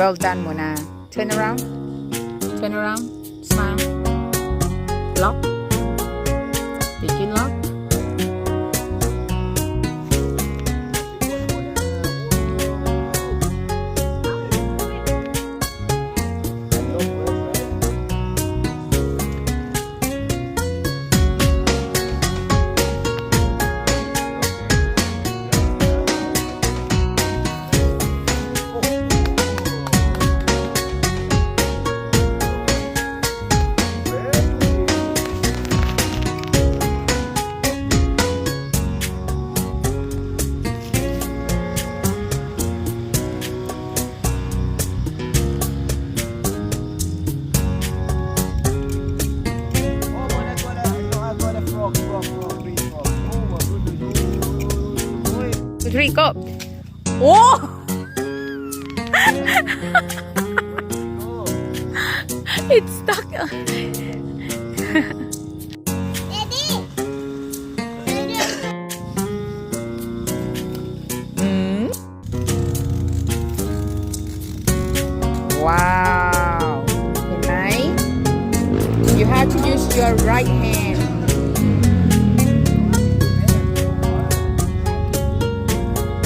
Well done, Mona. Turn around. Turn around. Smile. Lock. Did you lock? Two, three, go. Oh! It's stuck. Wow. Nice. You have to use your right hand.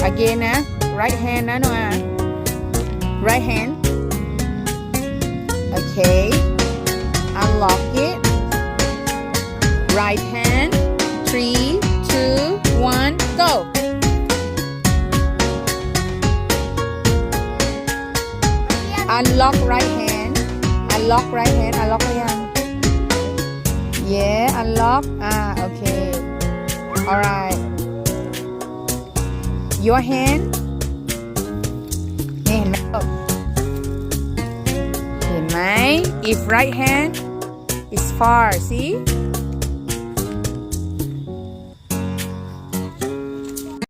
Again, right hand, Noah. Right hand. Okay. Unlock it. Right hand. 3, 2, 1, go. Unlock right hand. Unlock right hand. Unlock หรือยัง Yeah, unlock. Okay. Alright. Your hand นี่เห็นไหมเห็นไหม If right hand is far see